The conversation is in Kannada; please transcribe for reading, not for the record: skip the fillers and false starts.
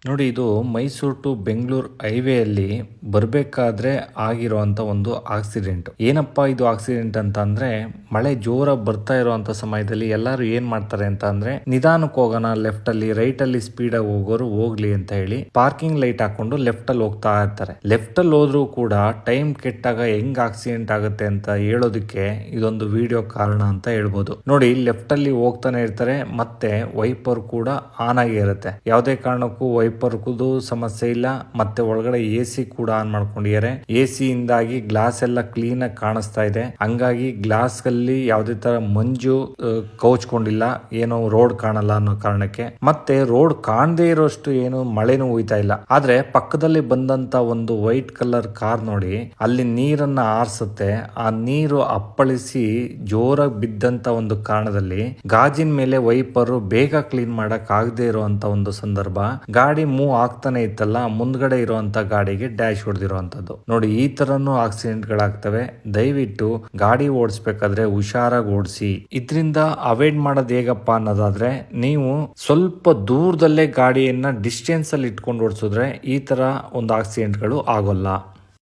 ನೋಡಿ, ಇದು ಮೈಸೂರು ಟು ಬೆಂಗಳೂರು ಹೈವೇಯಲ್ಲಿ ಬರಬೇಕಾದ್ರೆ ಆಗಿರುವಂತ ಒಂದು ಆಕ್ಸಿಡೆಂಟ್. ಏನಪ್ಪಾ ಇದು ಆಕ್ಸಿಡೆಂಟ್ ಅಂತ ಅಂದ್ರೆ, ಮಳೆ ಜೋರ ಬರ್ತಾ ಇರುವಂತ ಸಮಯದಲ್ಲಿ ಎಲ್ಲರೂ ಏನ್ ಮಾಡ್ತಾರೆ ಅಂತ ಅಂದ್ರೆ, ನಿಧಾನಕ್ಕೆ ಹೋಗೋಣ, ಲೆಫ್ಟ್ ಅಲ್ಲಿ ರೈಟ್ ಅಲ್ಲಿ ಸ್ಪೀಡ್ ಆಗಿ ಹೋಗೋರು ಹೋಗ್ಲಿ ಅಂತ ಹೇಳಿ ಪಾರ್ಕಿಂಗ್ ಲೈಟ್ ಹಾಕೊಂಡು ಲೆಫ್ಟ್ ಅಲ್ಲಿ ಹೋಗ್ತಾ ಇರ್ತಾರೆ. ಲೆಫ್ಟ್ ಅಲ್ಲಿ ಹೋದ್ರು ಕೂಡ ಟೈಮ್ ಕೆಟ್ಟಾಗ ಹೆಂಗ್ ಆಕ್ಸಿಡೆಂಟ್ ಆಗುತ್ತೆ ಅಂತ ಹೇಳೋದಕ್ಕೆ ಇದೊಂದು ವಿಡಿಯೋ ಕಾರಣ ಅಂತ ಹೇಳ್ಬೋದು. ನೋಡಿ, ಲೆಫ್ಟ್ ಅಲ್ಲಿ ಹೋಗ್ತಾನೆ ಇರ್ತಾರೆ, ಮತ್ತೆ ವೈಪರ್ ಕೂಡ ಆನ್ ಆಗಿ ಇರುತ್ತೆ. ಯಾವುದೇ ಕಾರಣಕ್ಕೂ ವೈಪರ್ ಸಮಸ್ಯೆ ಇಲ್ಲ, ಮತ್ತೆ ಒಳಗಡೆ ಎಸಿ ಕೂಡ ಆನ್ ಮಾಡ್ಕೊಂಡಿದ್ದಾರೆ. ಎಸಿ ಇಂದಾಗಿ ಗ್ಲಾಸ್ ಎಲ್ಲ ಕ್ಲೀನ್ ಆಗಿ ಕಾಣಿಸ್ತಾ ಇದೆ. ಹಂಗಾಗಿ ಗ್ಲಾಸ್ ಅಲ್ಲಿ ಯಾವುದೇ ತರ ಮಂಜು ಕೌಚ್ಕೊಂಡಿಲ್ಲ, ಏನೋ ರೋಡ್ ಕಾಣಲ್ಲ ಅನ್ನೋ ಕಾರಣಕ್ಕೆ. ಮತ್ತೆ ರೋಡ್ ಕಾಣದೇ ಇರೋಷ್ಟು ಏನು ಮಳೆನೂ ಹುಯ್ತಾ ಇಲ್ಲ. ಆದ್ರೆ ಪಕ್ಕದಲ್ಲಿ ಬಂದಂತ ಒಂದು ವೈಟ್ ಕಲರ್ ಕಾರ್ ನೋಡಿ, ಅಲ್ಲಿ ನೀರನ್ನ ಆರಿಸುತ್ತೆ. ಆ ನೀರು ಅಪ್ಪಳಿಸಿ ಜೋರಾಗಿ ಬಿದ್ದಂತ ಒಂದು ಕಾರಣದಲ್ಲಿ ಗಾಜಿನ ಮೇಲೆ ವೈಪರ್ ಬೇಗ ಕ್ಲೀನ್ ಮಾಡಕ್ ಆಗದೆ ಇರುವಂತ ಒಂದು ಸಂದರ್ಭ. ಗಾಡಿ ಮೂವ್ ಆಗ್ತಾನೆ ಇತ್ತಲ್ಲ, ಮುಂದ್ಗಡೆ ಇರುವಂತ ಗಾಡಿಗೆ ಡ್ಯಾಶ್ ಹೊಡೆದಿರುವಂತದ್ದು. ನೋಡಿ, ಈ ತರನು ಆಕ್ಸಿಡೆಂಟ್ ಗಳಾಗ್ತವೆ. ದಯವಿಟ್ಟು ಗಾಡಿ ಓಡಿಸ್ಬೇಕಾದ್ರೆ ಹುಷಾರಾಗಿ ಓಡಿಸಿ. ಇದರಿಂದ ಅವಾಯ್ಡ್ ಮಾಡೋದು ಹೇಗಪ್ಪ ಅನ್ನೋದಾದ್ರೆ, ನೀವು ಸ್ವಲ್ಪ ದೂರದಲ್ಲೇ ಗಾಡಿಯನ್ನ ಡಿಸ್ಟೆನ್ಸ್ ಅಲ್ಲಿ ಇಟ್ಕೊಂಡು ಓಡಿಸಿದ್ರೆ ಈ ತರ ಒಂದು ಆಕ್ಸಿಡೆಂಟ್ ಗಳು ಆಗೋಲ್ಲ.